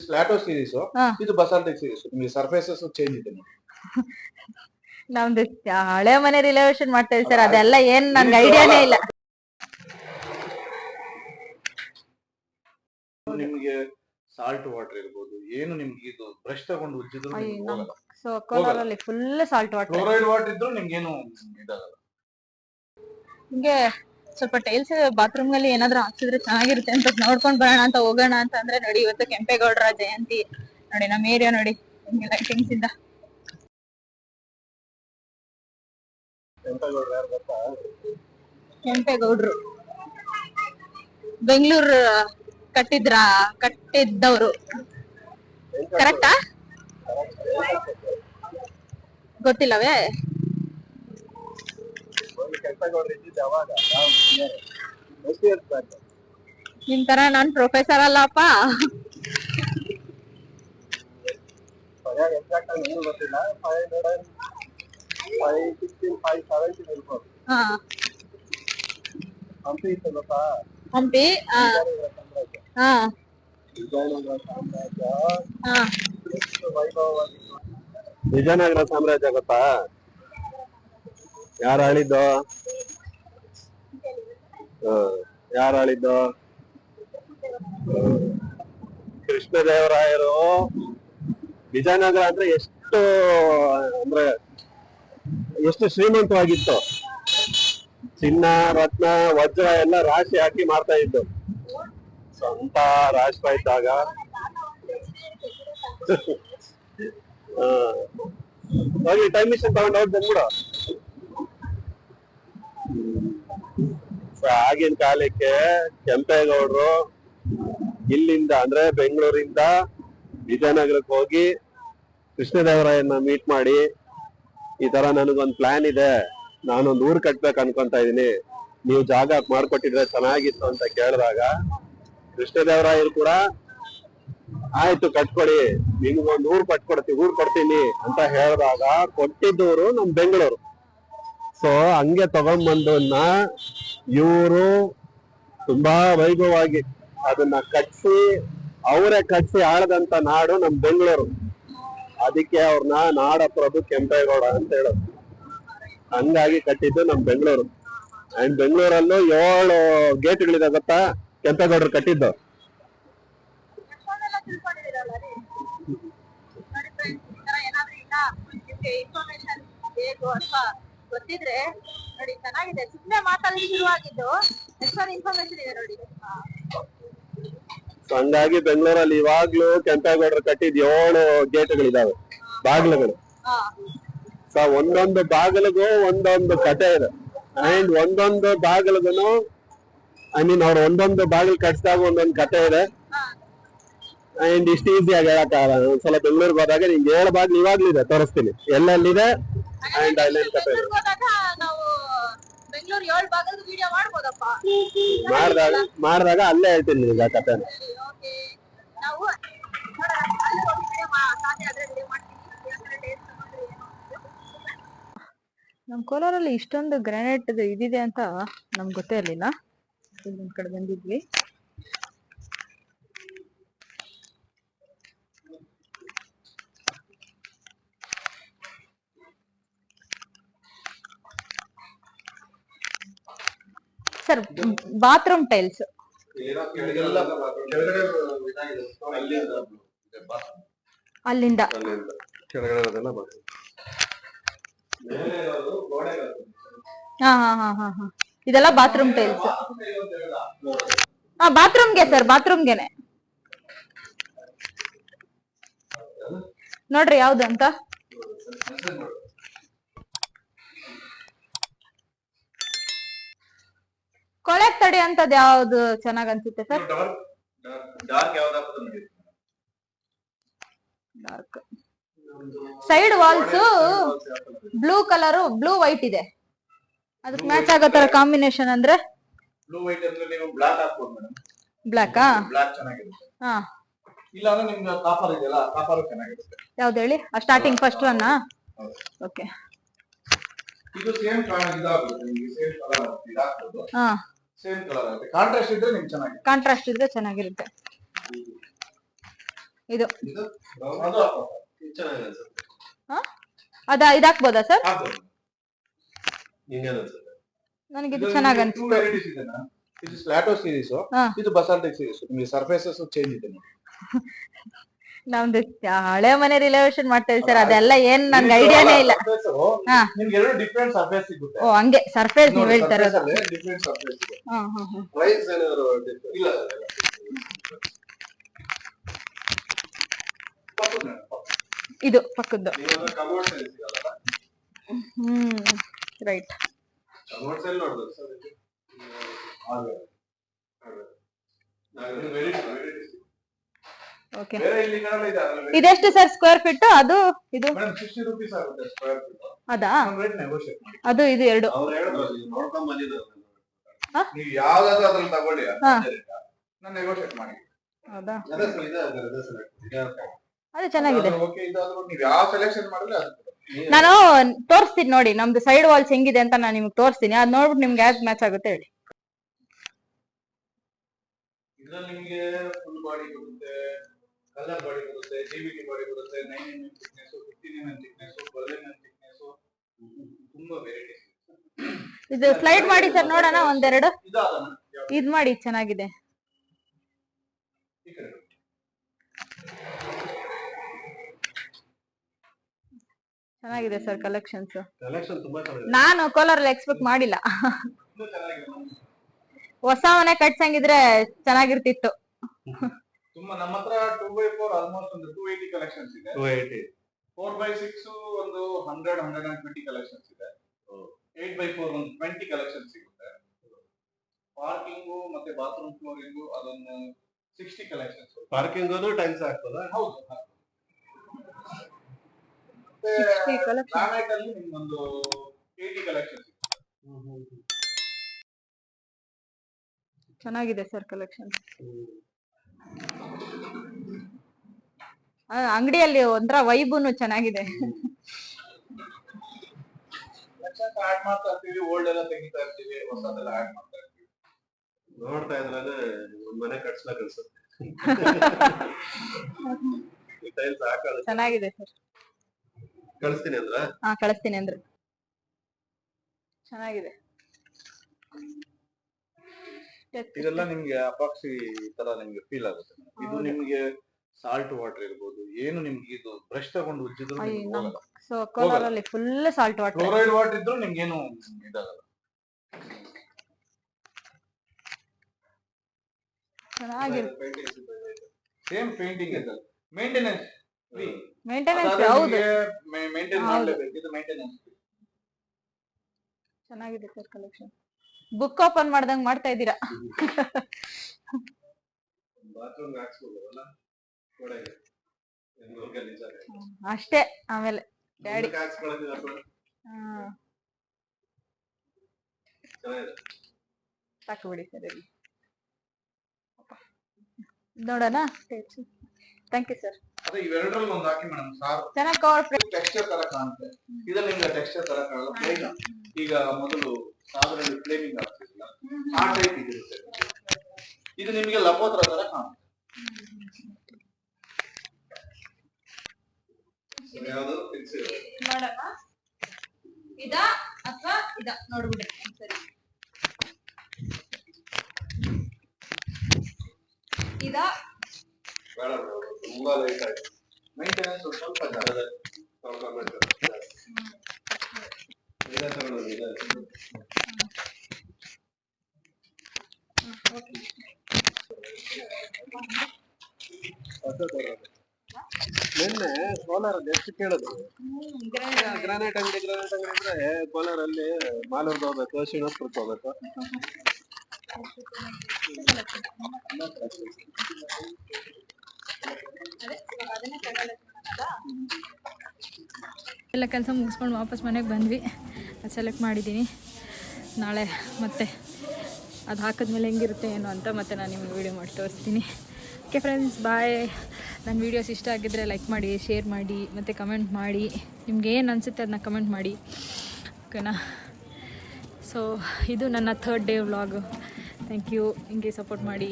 ಸ್ಲಾಟೋ series, ಇದು basaltic series. ನಿಮಗೆ surfaces change ಇದೆ. ನಮ್ದು ಹಳೆ ಮನೆ ರಿಲೇಷನ್ ಮಾಡ್ತಾ ಇದ್ದೀವಿ ಸರ್, ಅದೆಲ್ಲ ಏನ್ ನನ್ಗೆ ಐಡಿಯಾನೇ ಇಲ್ಲ. ನಿಮ್ಗೆ ಸಾಲ್ಟ್ ವಾಟರ್ ಇರ್ಬೋದು, ಏನು ನಿಮ್ಗೆ ಇದು ಬ್ರಷ್ ತಗೊಂಡು ಉಜ್ಜಿದ್ರು ಸೊ ಕೋಲಾರಲ್ಲಿ full salt water, chloride water ಇದ್ರು ನಿಮ್ಗೆ ಏನು ಇದಾಗಲ್ಲ. ಹಿಂಗೆ ಸ್ವಲ್ಪ ಟೈಲ್ಸ್ ಬಾತ್ರೂಮ್ ನಲ್ಲಿ ಏನಾದ್ರು ಹಾಕ್ಸಿದ್ರೆ ಚೆನ್ನಾಗಿರುತ್ತೆ ಅಂತ ನೋಡ್ಕೊಂಡ್ ಬರೋಣ ಅಂತ ಹೋಗೋಣ ಅಂತ ಅಂದ್ರೆ ನೋಡಿ, ಇವತ್ತು ಕೆಂಪೇಗೌಡರ ಜಯಂತಿ. ನೋಡಿ ನಮ್ಮ ಏರಿಯಾ ನೋಡಿ ಲೈಟಿಂಗ್ಸ್ ಇಂದ. ಕೆಂಪೇಗೌಡರು ಬೆಂಗಳೂರು ಕಟ್ಟಿದ್ದವರು ಕರೆಕ್ಟಾ? ಗೊತ್ತಿಲ್ಲವೇ? ನಿಮ್ ತರ ನಾನ್ ಪ್ರೊಫೆಸರ್ ಅಲ್ಲಪ್ಪ. ಹಂಪಿ ವಿಜಯನಗರ ಸಾಮ್ರಾಜ್ಯ ಗೊತ್ತಾ? ಯಾರು ಆಳಿದ್ದು? ಯಾರು ಆಳಿದ್ದು? ಕೃಷ್ಣದೇವರಾಯರು. ವಿಜಯನಗರ ಅಂದ್ರೆ ಎಷ್ಟು ಶ್ರೀಮಂತವಾಗಿತ್ತು. ಚಿನ್ನ, ರತ್ನ, ವಜ್ರ ಎಲ್ಲ ರಾಶಿ ಹಾಕಿ ಮಾಡ್ತಾ ಇದ್ದು. ಸ್ವಂತ ರಾಷ್ಟ್ರ ಇದ್ದಾಗ ಹೋಗಿ ಟೈಮ್ ಮಿಷನ್ ತಗೊಂಡು ಹೋಗಿ ಬಂದ್ಬಿಡು. ಆಗಿನ ಕಾಲಕ್ಕೆ ಕೆಂಪೇಗೌಡರು ಇಲ್ಲಿಂದ ಅಂದ್ರೆ ಬೆಂಗಳೂರಿಂದ ವಿಜಯನಗರಕ್ಕೆ ಹೋಗಿ ಕೃಷ್ಣದೇವರಾಯನ್ನ ಮೀಟ್ ಮಾಡಿ, ಈ ತರ ನನಗೊಂದು ಪ್ಲಾನ್ ಇದೆ, ನಾನೊಂದು ಊರು ಕಟ್ಬೇಕು ಅನ್ಕೊಂತ ಇದೀನಿ, ನೀವು ಜಾಗ ಮಾಡ್ಕೊಟ್ಟಿದ್ರೆ ಚೆನ್ನಾಗಿತ್ತು ಅಂತ ಕೇಳಿದಾಗ ಕೃಷ್ಣದೇವರಾಯರು ಕೂಡ ಆಯ್ತು ಕಟ್ಕೊಡಿ, ನಿಮ್ಗೊಂದು ಊರ್ ಕೊಡ್ತೀನಿ ಅಂತ ಹೇಳಿದಾಗ ಕೊಟ್ಟಿದ್ದವರು ನಮ್ ಬೆಂಗಳೂರು. ಸೊ ಹಂಗೆ ತಗೊಂಡ್ಬಂದನ್ನ ಇವರು ತುಂಬಾ ವೈಭವವಾಗಿ ಅದನ್ನ ಅವರೇ ಕಟ್ಸಿ ಆಳದಂತ ನಾಡು ನಮ್ ಬೆಂಗಳೂರು. ಅದಕ್ಕೆ ಅವ್ರನ್ನ ನಾಡ ಪ್ರಭು ಕೆಂಪೇಗೌಡ ಅಂತ ಹೇಳೋದು. ಹಂಗಾಗಿ ಕಟ್ಟಿದ್ದು ನಮ್ ಬೆಂಗಳೂರು. ಅಂಡ್ ಬೆಂಗಳೂರಲ್ಲೂ 7 ಗೇಟ್ಗಳಿದೆ ಗೊತ್ತಾ, ಕೆಂಪೇಗೌಡರು ಕಟ್ಟಿದ್ದು. ಗೊತ್ತಿದ್ರೆ ನೋಡಿ ಚೆನ್ನಾಗಿದೆ, ಸುಮ್ಮನೆ ಮಾತಾಡಿ ಶುರುವಾಗಿದ್ದು ಎಷ್ಟೊಂದು ಇನ್ಫಾರ್ಮೇಶನ್ ಇದೆ ನೋಡಿ. ಹಂಗಾಗಿ ಬೆಂಗಳೂರಲ್ಲಿ ಇವಾಗ್ಲೂ ಕೆಂಪೇಗೌಡರು ಕಟ್ಟಿದ್ 7 ಗೇಟ್ಗಳಿದಾವೆ, ಬಾಗಿಲುಗಳು. ಸೊ ಒಂದೊಂದು ಬಾಗಿಲಿಗೂ ಒಂದೊಂದು ಕಥೆ ಇದೆ. ಅಂಡ್ ಒಂದೊಂದು ಬಾಗಿಲಿಗೂ ಅವ್ರು ಒಂದೊಂದು ಬಾಗಿಲು ಕಟ್ಸಿದಾಗ ಒಂದೊಂದು ಕಥೆ ಇದೆ. ಅಂಡ್ ಇಷ್ಟು ಈಸಿಯಾಗಿ ಹೇಳಕ್ಕಾಗಲ್ಲ. ಒಂದ್ಸಲ ಬೆಂಗಳೂರಿಗೆ ಹೋದಾಗ ನಿಮ್ಗೆ 7 ಬಾಗಿಲು ಇವಾಗ್ಲೂ ಇದೆ, ತೋರಿಸ್ತೀನಿ ಎಲ್ಲೆಲ್ಲಿದೆ. ಅಂಡ್ ಅಲ್ಲೇನ್ ಕಥೆ ಇದೆ ಮಾಡಿದಾಗ ಅಲ್ಲೇ ಹೇಳ್ತೀನಿ ನಿಮ್ಗೆ ಆ ಕಥೆನ. ನಮ್ ಕೋಲಾರಲ್ಲಿ ಇಷ್ಟೊಂದು ಗ್ರಾನೈಟ್ ಇದಿದೆ ಅಂತ ನಮ್ಗೆ ಗೊತ್ತೇ ಇರ್ಲಿಲ್ಲ. ಇಲ್ಲೊಂದ್ ಕಡೆ ಬಂದಿದ್ವಿ. ಸರ್ ಬಾತ್ರೂಮ್ ಟೈಲ್ಸ್ ಅಲ್ಲಿಂದ ಇದೆಲ್ಲ ಬಾತ್ರೂಮ್ ಟೈಲ್ಸ್. ಬಾತ್ರೂಮ್ಗೆ ಸರ್, ಬಾತ್ರೂಮ್ಗೆನೆ ನೋಡ್ರಿ ಯಾವ್ದು ಅಂತ. ಕೊಳೆಕ್ ತಡೆ ಅಂತದ್ ಯಾವ್ದು ಚೆನ್ನಾಗ್ ಅನ್ಸುತ್ತೆ sir? Dark side walls blue colour, blue white ಇದೆ, ಅದಕ್ಕೆ ಮ್ಯಾಚ್ ಆಗೋ ತರ ಕಾಂಬಿನೇಷನ್ ಅಂದ್ರೆ ಬ್ಲೂ ವೈಟ್ ಅಂದ್ರೆ ನೀವು ಬ್ಲಾಕ್ ಹಾಕ್ಬೋದು ಮೇಡಮ್. ಬ್ಲಾಕಾ? ಬ್ಲಾಕ್ ಚೆನ್ನಾಗಿರುತ್ತೆ. ಇಲ್ಲ ಅಂದ್ರೆ ನಿಮ್ಗೆ ಕಾಪರ್ ಇದೆಯಲ್ಲ, ಕಾಪರ್ ಚೆನ್ನಾಗಿರುತ್ತೆ. ಯಾವ್ದು ಹೇಳಿ? Starting first one. ಓಕೆ, ಇದು ಸೇಮ್ ಇದಾಗುತ್ತೆ ನಿಮಗೆ, ಸೇಮ್ ಕಲರ್ ಇದಾಗ್ತದೆ. ಸೇಮ್ ಕಲರ್ ಆಗುತ್ತೆ. ಕಾಂಟ್ರಾಸ್ಟ್ ಇದ್ರೆ ನಿಮ್ಗೆ ಚೆನ್ನಾಗಿರುತ್ತೆ. ಕಾಂಟ್ರಾಸ್ಟ್ ಇದ್ರೆ ಚೆನ್ನಾಗಿರುತ್ತೆ. ಇದು ಇದು ಅದು ಚೆನ್ನಾಗಿದೆ ಅನ್ಸುತ್ತೆ. ಹಾ ಇದಾಕ್ಬೋದಾ ಸರ್? ನಿಂಗೇನ್ ಅನ್ಸುತ್ತೆ? ನನಗೆ ಇದು ಚೆನ್ನಾಗಿ ಟೂ ಅನ್ಸುತ್ತೆ. ವೆರೈಟೀಸ್ ಇದೆ ಮೇಡಮ್. ಇದು ಸ್ಲಾಟೋ ಸೀರೀಸ್, ಹಾ. ಇದು ಬಸಾಲ್ಟಿಕ್ ಸೀರೀಸ್. ನಿಮಗೆ ಸರ್ಫೇಸಸ್ ಚೇಂಜ್ ಇದೆ ನೋಡಿ. ನಮ್ದು ಹಳೆ ಮನೆ ರಿಲೇಷನ್ ಮಾಡ್ತಾ ಇದ್ದೀವಿ ಸರ್, ಅದೆಲ್ಲ ಏನ್ ನನ್ಗೆ ಐಡಿಯಾನೇ ಇಲ್ಲ. ಹಾ. ನಿಮ್ಗೆ ಎರಡು ಡಿಫರೆಂಟ್ ಸರ್ಫೇಸ್ ಸಿಗುತ್ತೆ. ಓ ಹಂಗೆ ಸರ್ಫೇಸ್ ನೀವ್ ಹೇಳ್ತಾ ಇರೋದು. ಡಿಫರೆಂಟ್ ಸರ್ಫೇಸ್ ಇದೆ. ಹಾ ಹಾ ಹಾ. ಪ್ರೈಸ್ ಏನಾದ್ರು ಇಲ್ಲ ಇದು ಪಕ್ಕದ್ದು. ಕಮೋಡ್ಸ್ ಅಲ್ಲಿ ಸಿಗಲ್ಲ, ರೈಟ್. ಕಮೋಡ್ಸ್ ಅಲ್ಲಿ ನೋಡ್ಬೋದು ಸರ್. ಓಕೆ. ಬೇರೆ ಇಲ್ಲಿ ಕಡೆ ಇದೆ. ಇದೆಷ್ಟು ಸರ್ ಸ್ಕ್ವೇರ್ ಫೀಟ್? ಅದು ಇದು ಮೇಡಮ್ 60 ರೂಪೀಸ್ ಆಗುತ್ತೆ ಸ್ಕ್ವೇರ್ ಫೀಟ್. ಅದಾ? ರೇಟ್ ನೆಗೋಷಿಯೇಟ್ ಮಾಡಿ. ಅದು ಇದು ಎರಡು. ಅವ್ರು ಹೇಳಿದ್ರು ನೋಡ್ಕೊಂಡ್ ಬಂದಿದ್ರು. ನೀವು ಯಾವ್ದಾದ್ರು ಅದ್ರಲ್ಲಿ ತಗೊಳ್ಳಿ, ಹಾ. ನಾನು ನೆಗೋಷಿಯೇಟ್ ಮಾಡಿ. ಹೌದಾ? ಅದೇ ಸರ್, ಇದೆ ಸರ್. ಅದು ಚೆನ್ನಾಗಿದೆ. ಓಕೆ, ಇದಾದ್ರೂ ನೀವು ಯಾವ ಸೆಲೆಕ್ಷನ್ ಮಾಡಿದ್ರೆ ಅದು ನಾನು ತೋರಿಸ್ತೀನಿ ನೋಡಿ, ನಮ್ದು ಸೈಡ್ ವಾಲ್ಸ್ ಹೆಂಗಿದೆ ಅಂತ ನಾನು ನಿಮ್ಗೆ ತೋರಿಸ್ತೀನಿ. ಅದ್ ನೋಡ್ಬಿಟ್ಟು ನಿಮ್ಗೆ ಯಾವ್ದು ಮ್ಯಾಚ್ ಆಗುತ್ತೆ ಹೇಳಿ. ಇದ್ರಲ್ಲಿ ನಿಮಗೆ ಫುಲ್ ಬಾಡಿ ಬರುತ್ತೆ, ಕಲರ್ ಬಾಡಿ ಬರುತ್ತೆ, ಜಿಬಿಟಿ ಬಾಡಿ ಬರುತ್ತೆ, 9 mm thickness, 15 mm thickness, 12 mm thickness, ತುಂಬಾ ವೆರೈಟೀಸ್. ಇದು ಸ್ಲೈಡ್ ಮಾಡಿ ಸರ್ ನೋಡೋಣ ಒಂದೆರಡು. ಇದಾದನ ಇದ್ ಮಾಡಿ, ಚೆನ್ನಾಗಿದೆ. ಈ ಕಡೆ ಚೆನ್ನಾಗಿದೆ ಸರ್ ಕಲೆಕ್ಷನ್ಸ್. ಕಲೆಕ್ಷನ್ ತುಂಬಾ ಚೆನ್ನಾಗಿದೆ. ನಾನು ಕೋಲಾರಲ್ಲಿ ಎಕ್ಸ್ಪೆಕ್ಟ್ ಮಾಡಿಲ್ಲ. ತುಂಬಾ ಚೆನ್ನಾಗಿದೆ. ಹೊಸ ಮನೆ ಕಟ್ಸಂಗಿದ್ರೆ ಚೆನ್ನಾಗಿರ್ತಿತ್ತು. ತುಂಬಾ ನಮ್ಮ ಹತ್ರ 2x4 ಆಲ್ಮೋಸ್ಟ್ ಒಂದು 280 ಕಲೆಕ್ಷನ್ಸ್ ಇದೆ. 280. 4x6 ಒಂದು 100-120 ಕಲೆಕ್ಷನ್ಸ್ ಇದೆ. 8x4 ಒಂದು 20 ಕಲೆಕ್ಷನ್ಸ್ ಸಿಗುತ್ತೆ. ಪಾರ್ಕಿಂಗು ಮತ್ತೆ ಬಾತ್ರೂಮ್ ಫ್ಲೋರಿಂಗು ಅದೊಂದು 60 ಕಲೆಕ್ಷನ್ಸ್. ಪಾರ್ಕಿಂಗ್ ಟೈಮ್ಸ್ ಆಗ್ತದ? ಹೌದು. ಗ್ರಾನೈಟ್ ಅಲ್ಲಿ ನಿಮ್ಗೊಂದು 80 ಕಲೆಕ್ಷನ್ಸ್ ಇದೆ. ಚೆನ್ನಾಗಿದೆ ಸರ್ ಕಲೆಕ್ಷನ್. ಅಂಗಡಿಯಲ್ಲಿ ಒಂಥರ ವೈಬುನು ಚೆನ್ನಾಗಿದೆ. ಕಲೆಕ್ಷನ್ಸ್ ಆಡ್ ಮಾಡ್ತಾ ಇರ್ತೀವಿ, ಓಲ್ಡ್ ಎಲ್ಲ ತೆಗಿತಾ ಇರ್ತೀವಿ, ಹೊಸದೆಲ್ಲ ಆಡ್ ಮಾಡ್ತಾ ಇರ್ತೀವಿ. ನೋಡ್ತಾ ಇದ್ರೆ ಒಂದ್ ಮನೆ ಕಟ್ಸ್ಲಕ್ ಅನ್ಸುತ್ತೆ. ಟೈಲ್ಸ್ ಹಾಕೋದು ಚೆನ್ನಾಗಿದೆ ಸರ್. ಕಳಿಸ್ತೀನಿ ಅಂದ್ರ? ಹಾ ಕಳಿಸ್ತೀನಿ ಅಂದ್ರೆ. ಚೆನ್ನಾಗಿದೆ. ಇದೆಲ್ಲ ನಿಮ್ಗೆ ಅಪಾಕ್ಸಿ ತರ ನಿಮ್ಗೆ ಫೀಲ್ ಆಗುತ್ತೆ. ಇದು ನಿಮ್ಗೆ ಸಾಲ್ಟ್ ವಾಟರ್ ಇರ್ಬೋದು, ಏನು ನಿಮ್ಗೆ ಇದು ಬ್ರಷ್ ತಗೊಂಡು ಉಜ್ಜಿದ್ರು ಸೊ ಕೋಲಾರಲ್ಲಿ full salt water. Chloride water ಇದ್ರು ನಿಮ್ಗೇನು ಇದಾಗಲ್ಲ. ಚೆನ್ನಾಗಿದೆ. ಸೇಮ್ ಪೇಂಟಿಂಗ್ ಇದೆ. Maintenance free. ಮೇಂಟೆನೆನ್ಸ್ ಹೌದು. ಮೇಂಟೈನ್ ಮಾಡಲೇಬೇಕು, ಇದು ಮೇಂಟೆನೆನ್ಸ್ ಫ್ರೀ. ಚೆನ್ನಾಗಿದೆ ಸರ್ ಕಲೆಕ್ಷನ್. ಬುಕ್ ಓಪನ್ ಮಾಡ್ದಂಗ್ ಮಾಡ್ತಾ ಇದ್ದೀರಾ. ಬಾತ್ರೂಮ್ ಹಾಕ್ಸ್ಬೋದಲ್ಲ ಒಳಗೆ, ಅಷ್ಟೇ. ಆಮೇಲೆ ಡ್ಯಾಡಿ ಸಾಕು ಬಿಡಿ ಸರ್. ಇಲ್ಲಿ ನೋಡೋಣ. Thank you sir. ಅದೇ ಇವೆರಡರಲ್ಲಿ ಒಂದು ಹಾಕಿ ಮೇಡಮ್, ಸಾರು ಚೆನ್ನಾಗಿ ಕವರ್. ಟೆಕ್ಸ್ಚರ್ ತರ ಕಾಣುತ್ತೆ. ಇದ್ರಲ್ಲಿ ನಿಮ್ಗೆ ಟೆಕ್ಸ್ಚರ್ ತರ ಕಾಣಲ್ಲ. ಪ್ಲೇನ್ ಈಗ ಮೊದಲು ಸಾದರಲ್ಲಿ ಫ್ಲೇಮಿಂಗ್ ಆಗ್ತಿಲ್ಲ, ಆ ಟೈಪ್ ಇದಿರುತ್ತೆ. ಇದು ನಿಮಗೆ ಲಪೋತ್ರ ತರ ಕಾಣುತ್ತೆ. ಯಾವುದು ಮಾಡೋಣ ಇದಾ ಅಥವಾ ಇದಾ ನೋಡ್ಬಿಡಿ ಸರಿ. ಇದಾ ಬೇಡ, ತುಂಬಾ ಲೈಟ್ ಆಯ್ತು. ಮೇಂಟೆನೆನ್ಸ್ ಸ್ವಲ್ಪ ನಿನ್ನೆ ಕೋಲಾರದ ಎಷ್ಟು ಕೇಳಿದ್ರು. ಗ್ರಾನೈಟ್ ಅಂಗಡಿ ಅಂದ್ರೆ ಕೋಲಾರಲ್ಲಿ ಮಾಲೂರ್ಗೆ ಹೋಗ್ಬೇಕು, ಶ್ರೀನಿವಾಸಪುರಕ್ಕೆ ಹೋಗ್ಬೇಕು. ಎಲ್ಲ ಕೆಲಸ ಮುಗಿಸ್ಕೊಂಡು ವಾಪಸ್ ಮನೆಗೆ ಬಂದ್ವಿ. ಅದು ಸೆಲೆಕ್ಟ್ ಮಾಡಿದ್ದೀನಿ. ನಾಳೆ ಮತ್ತೆ ಅದು ಹಾಕಿದ್ಮೇಲೆ ಹೆಂಗಿರುತ್ತೆ ಏನು ಅಂತ ಮತ್ತೆ ನಾನು ನಿಮಗೆ ವೀಡಿಯೋ ಮಾಡಿ ತೋರಿಸ್ತೀನಿ. ಓಕೆ ಫ್ರೆಂಡ್ಸ್, ಬಾಯ್. ನನ್ನ ವೀಡಿಯೋಸ್ ಇಷ್ಟ ಆಗಿದ್ದರೆ ಲೈಕ್ ಮಾಡಿ, ಶೇರ್ ಮಾಡಿ ಮತ್ತು ಕಮೆಂಟ್ ಮಾಡಿ. ನಿಮ್ಗೆ ಏನು ಅನಿಸುತ್ತೆ ಅದನ್ನ ಕಮೆಂಟ್ ಮಾಡಿ, ಓಕೆನಾ? ಸೊ ಇದು ನನ್ನ 3rd day vlog. Thank you. ಹಿಂಗೆ ಸಪೋರ್ಟ್ ಮಾಡಿ.